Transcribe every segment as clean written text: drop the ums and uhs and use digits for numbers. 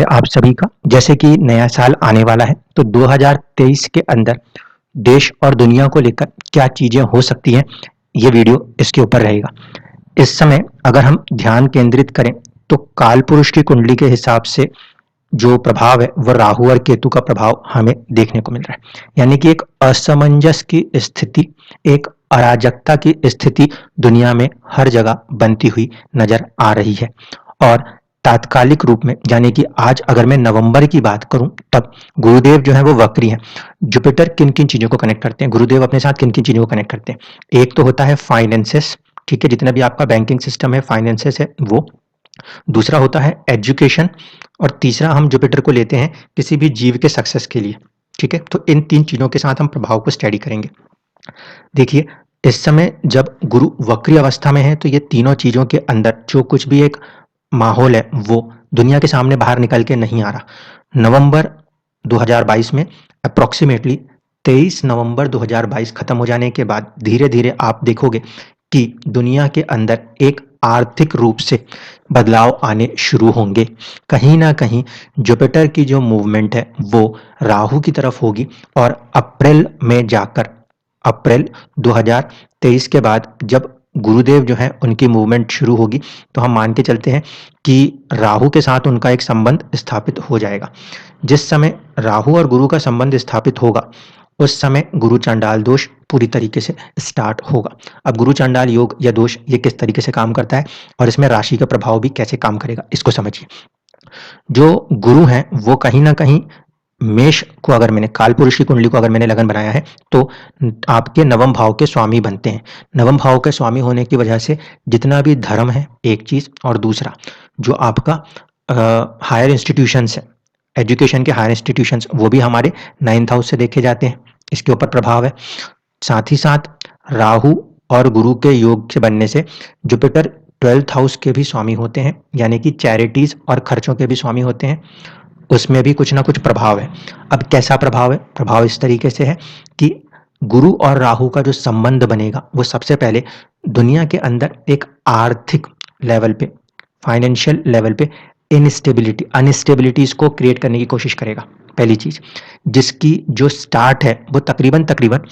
है आप सभी का। जैसे कि नया साल आने वाला है तो 2023 के अंदर देश और दुनिया को लेकर क्या चीजें हो सकती हैं, ये वीडियो इसके ऊपर रहेगा। इस समय अगर हम ध्यान केंद्रित करें तो काल पुरुष की कुंडली के हिसाब से जो प्रभाव है वह राहु और केतु का प्रभाव हमें देखने को मिल रहा है। यानी कि एक असमंजस की स्थिति, एक अराजकता की स्थिति दुनिया में हर जगह बनती हुई नजर आ रही है। और तात्कालिक रूप में यानी कि आज अगर मैं नवंबर की बात करूं तब गुरुदेव जो है वो वक्री हैं। जुपिटर किन किन चीजों को कनेक्ट करते हैं, गुरुदेव अपने साथ किन किन चीजों को कनेक्ट करते हैं। एक तो होता है फाइनेंसेस, ठीक है, जितना भी आपका बैंकिंग सिस्टम है, फाइनेंसेस है वो। दूसरा होता है एजुकेशन, और तीसरा हम जुपिटर को लेते हैं किसी भी जीव के सक्सेस के लिए। ठीक है, तो इन तीन चीजों के साथ हम प्रभाव को स्टडी करेंगे। देखिए, इस समय जब गुरु वक्री अवस्था में है तो ये तीनों चीजों के अंदर जो कुछ भी एक माहौल है वो दुनिया के सामने बाहर निकल के नहीं आ रहा। नवंबर 2022 में अप्रोक्सीमेटली 23 नवंबर 2022 खत्म हो जाने के बाद धीरे धीरे आप देखोगे कि दुनिया के अंदर एक आर्थिक रूप से बदलाव आने शुरू होंगे। कहीं ना कहीं जुपिटर की जो मूवमेंट है वो राहु की तरफ होगी, और अप्रैल में जाकर, अप्रैल 2023 के बाद जब गुरुदेव जो है उनकी मूवमेंट शुरू होगी तो हम मान के चलते हैं कि राहु के साथ उनका एक संबंध स्थापित हो जाएगा। जिस समय राहु और गुरु का संबंध स्थापित होगा उस समय गुरु चांडाल दोष पूरी तरीके से स्टार्ट होगा। अब गुरु चांडाल योग या दोष ये किस तरीके से काम करता है और इसमें राशि का प्रभाव भी कैसे काम करेगा, इसको समझिए। जो गुरु हैं वो कहीं ना कहीं मेष को, अगर मैंने काल पुरुष की कुंडली को अगर मैंने लगन बनाया है तो आपके नवम भाव के स्वामी बनते हैं। नवम भाव के स्वामी होने की वजह से जितना भी धर्म है एक चीज, और दूसरा जो आपका हायर इंस्टीट्यूशंस है, एजुकेशन के हायर इंस्टीट्यूशंस, वो भी हमारे 9th हाउस से देखे जाते हैं, इसके ऊपर प्रभाव है। साथ ही साथ राहु और गुरु के योग से बनने से जुपिटर 12th हाउस के भी स्वामी होते हैं, यानी कि चैरिटीज और खर्चों के भी स्वामी होते हैं, उसमें भी कुछ ना कुछ प्रभाव है। अब कैसा प्रभाव है? प्रभाव इस तरीके से है कि गुरु और राहु का जो संबंध बनेगा वो सबसे पहले दुनिया के अंदर एक आर्थिक लेवल पे, फाइनेंशियल लेवल पे इनस्टेबिलिटी, अनस्टेबिलिटीज को क्रिएट करने की कोशिश करेगा। पहली चीज, जिसकी जो स्टार्ट है वो तकरीबन तकरीबन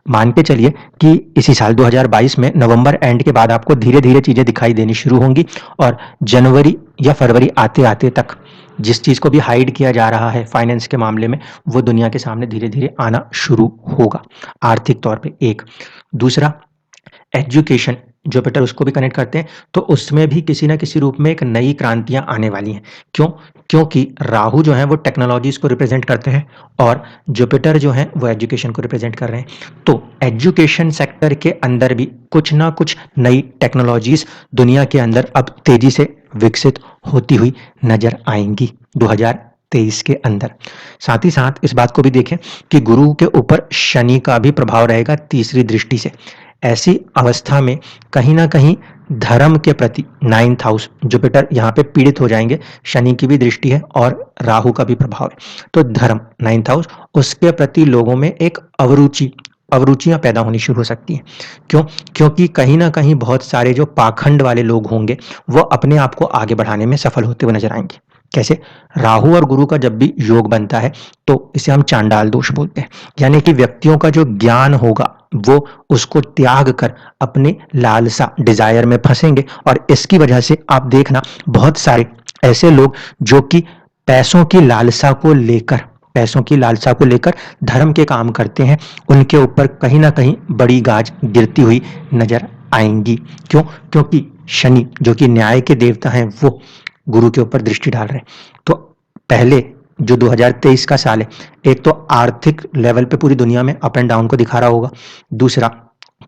मान के चलिए कि इसी साल 2022 में नवंबर एंड के बाद आपको धीरे धीरे चीजें दिखाई देनी शुरू होंगी, और जनवरी या फरवरी आते आते तक जिस चीज को भी हाइड किया जा रहा है फाइनेंस के मामले में वो दुनिया के सामने धीरे धीरे आना शुरू होगा आर्थिक तौर पे। एक दूसरा, एजुकेशन, जुपिटर उसको भी कनेक्ट करते हैं, तो उसमें भी किसी ना किसी रूप में एक नई क्रांतियां आने वाली हैं। क्यों? क्योंकि राहु जो है वो टेक्नोलॉजीज को रिप्रेजेंट करते हैं और जुपिटर जो है वो एजुकेशन को रिप्रेजेंट कर रहे हैं। तो एजुकेशन सेक्टर के अंदर भी कुछ ना कुछ नई टेक्नोलॉजीज दुनिया के अंदर अब तेजी से विकसित होती हुई नजर आएंगी 2023 के अंदर। साथ ही साथ इस बात को भी देखें कि गुरु के ऊपर शनि का भी प्रभाव रहेगा तीसरी दृष्टि से। ऐसी अवस्था में कहीं ना कहीं धर्म के प्रति 9th हाउस, जुपिटर यहाँ पे पीड़ित हो जाएंगे, शनि की भी दृष्टि है और राहु का भी प्रभाव है, तो धर्म 9th हाउस, उसके प्रति लोगों में एक अवरुचियां पैदा होनी शुरू हो सकती हैं। क्यों? क्योंकि कहीं ना कहीं बहुत सारे जो पाखंड वाले लोग होंगे वो अपने आप को आगे बढ़ाने में सफल होते हुए नजर आएंगे। कैसे? राहु और गुरु का जब भी योग बनता है तो इसे हम चांडाल दोष बोलते हैं, यानी कि व्यक्तियों का जो ज्ञान होगा वो उसको त्याग कर अपने लालसा, डिजायर में फंसेंगे, और इसकी वजह से आप देखना बहुत सारे ऐसे लोग जो कि पैसों की लालसा को लेकर, पैसों की लालसा को लेकर धर्म के काम करते हैं, उनके ऊपर कहीं ना कहीं बड़ी गाज गिरती हुई नजर आएंगी। क्यों? क्योंकि शनि जो कि न्याय के देवता हैं वो गुरु के ऊपर दृष्टि डाल रहे हैं। तो पहले जो 2023 का साल है, एक तो आर्थिक लेवल पे पूरी दुनिया में अप एंड डाउन को दिखा रहा होगा। दूसरा,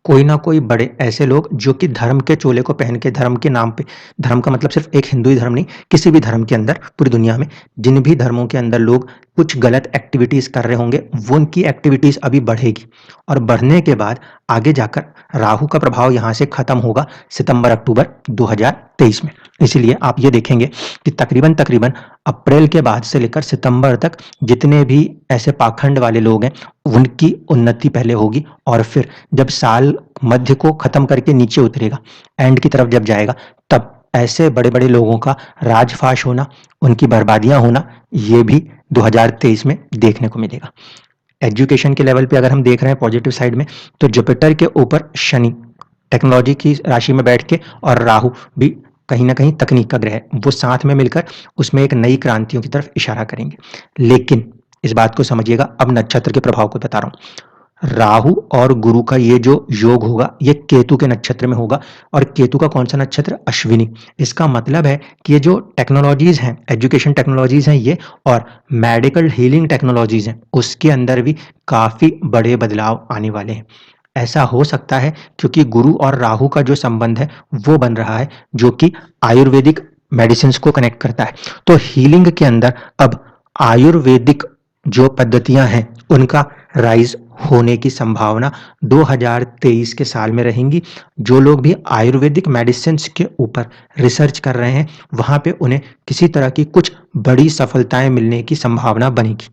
कोई ना कोई बड़े ऐसे लोग जो कि धर्म के चोले को पहन के, धर्म के नाम पे, धर्म का मतलब सिर्फ एक हिंदू ही धर्म नहीं, किसी भी धर्म के अंदर पूरी दुनिया में जिन भी धर्मों के अंदर लोग कुछ गलत एक्टिविटीज कर रहे होंगे वो उनकी एक्टिविटीज अभी बढ़ेगी, और बढ़ने के बाद आगे जाकर राहु का प्रभाव यहाँ से खत्म होगा सितंबर अक्टूबर 2023 में। इसीलिए आप ये देखेंगे कि तकरीबन तकरीबन अप्रैल के बाद से लेकर सितंबर तक जितने भी ऐसे पाखंड वाले लोग हैं उनकी उन्नति पहले होगी, और फिर जब साल मध्य को खत्म करके नीचे उतरेगा, एंड की तरफ जब जाएगा, तब ऐसे बड़े बड़े लोगों का राजफाश होना, उनकी बर्बादियां होना, ये भी 2023 में देखने को मिलेगा। एजुकेशन के लेवल पे अगर हम देख रहे हैं पॉजिटिव साइड में, तो जुपिटर के ऊपर शनि टेक्नोलॉजी की राशि में बैठ के, और राहु भी कहीं ना कहीं तकनीक का ग्रह है, वो साथ में मिलकर उसमें एक नई क्रांतियों की तरफ इशारा करेंगे। लेकिन इस बात को समझिएगा, अब नक्षत्र के प्रभाव को बता रहा हूं। राहु और गुरु का ये जो योग होगा, ये केतु के नक्षत्र में होगा, और केतु का कौन सा नक्षत्र? अश्विनी। इसका मतलब है कि ये जो टेक्नोलॉजीज हैं, एजुकेशन टेक्नोलॉजीज हैं ये, और मेडिकल हीलिंग टेक्नोलॉजीज हैं, उसके अंदर भी काफी बड़े बदलाव आने वाले हैं। ऐसा हो सकता है क्योंकि गुरु और राहु का जो संबंध है वो बन रहा है, जो कि आयुर्वेदिक मेडिसिन को कनेक्ट करता है। तो हीलिंग के अंदर अब आयुर्वेदिक जो पद्धतियां हैं उनका राइज होने की संभावना 2023 के साल में रहेंगी। जो लोग भी आयुर्वेदिक मेडिसिन के ऊपर रिसर्च कर रहे हैं, वहां पे उन्हें किसी तरह की कुछ बड़ी सफलताएं मिलने की संभावना बनेगी।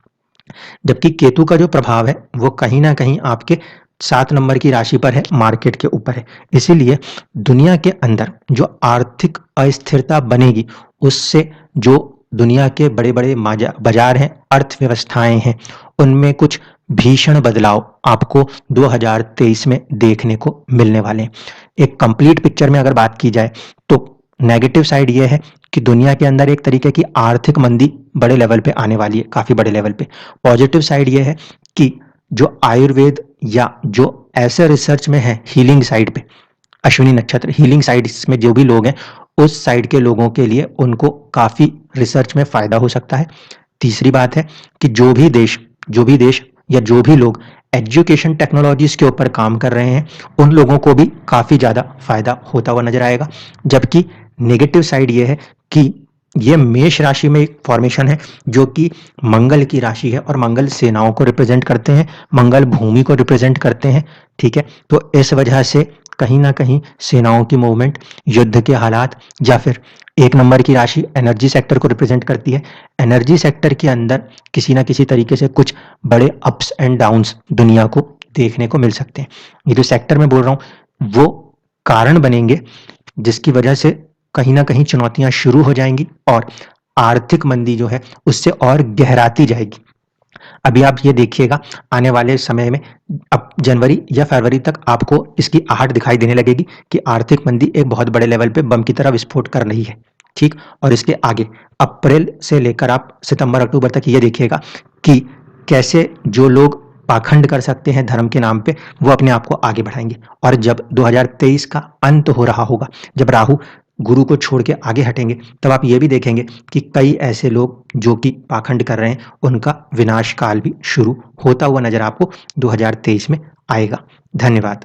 जबकि केतु का जो प्रभाव है वो कहीं ना कहीं आपके 7 नंबर की राशि पर है, मार्केट के ऊपर है। इसीलिए दुनिया के अंदर जो आर्थिक अस्थिरता बनेगी, उससे जो दुनिया के बड़े बड़े बाजार हैं, अर्थव्यवस्थाएं हैं, उनमें कुछ भीषण बदलाव आपको 2023 में देखने को मिलने वाले हैं। एक कंप्लीट पिक्चर में अगर बात की जाए तो नेगेटिव साइड ये है कि दुनिया के अंदर एक तरीके की आर्थिक मंदी बड़े लेवल पे आने वाली है, काफी बड़े लेवल पे। पॉजिटिव साइड ये है कि जो आयुर्वेद या जो ऐसे रिसर्च में है हीलिंग साइड पे, अश्विनी नक्षत्र हीलिंग साइड में जो भी लोग हैं, उस साइड के लोगों के लिए उनको काफी रिसर्च में फायदा हो सकता है। तीसरी बात है कि जो भी देश या जो भी लोग एजुकेशन टेक्नोलॉजीज के ऊपर काम कर रहे हैं, उन लोगों को भी काफी ज्यादा फायदा होता हुआ नजर आएगा। जबकि नेगेटिव साइड ये है कि ये मेष राशि में एक फॉर्मेशन है जो कि मंगल की राशि है, और मंगल सेनाओं को रिप्रेजेंट करते हैं, मंगल भूमि को रिप्रेजेंट करते हैं। ठीक है, तो इस वजह से कहीं ना कहीं सेनाओं की मूवमेंट, युद्ध के हालात, या फिर 1 नंबर की राशि एनर्जी सेक्टर को रिप्रेजेंट करती है। एनर्जी सेक्टर के अंदर किसी ना किसी तरीके से कुछ बड़े अप्स एंड डाउन्स दुनिया को देखने को मिल सकते हैं। ये जो सेक्टर में बोल रहा हूं वो कारण बनेंगे जिसकी वजह से कहीं ना कहीं चुनौतियां शुरू हो जाएंगी, और आर्थिक मंदी जो है उससे और गहराती जाएगी। अभी आप ये देखिएगा, आने वाले समय में अब जनवरी या फरवरी तक आपको इसकी आहट दिखाई देने लगेगी कि आर्थिक मंदी एक बहुत बड़े लेवल पे बम की तरह विस्फोट कर रही है। ठीक, और इसके आगे अप्रैल से लेकर आप सितंबर अक्टूबर तक ये देखिएगा कि कैसे जो लोग पाखंड कर सकते हैं धर्म के नाम पे, वो अपने आप को आगे बढ़ाएंगे। और जब 2023 का अंत हो रहा होगा, जब राहु गुरु को छोड़ के आगे हटेंगे, तब आप ये भी देखेंगे कि कई ऐसे लोग जो कि पाखंड कर रहे हैं, उनका विनाश काल भी शुरू होता हुआ नजर आपको 2023 में आएगा। धन्यवाद।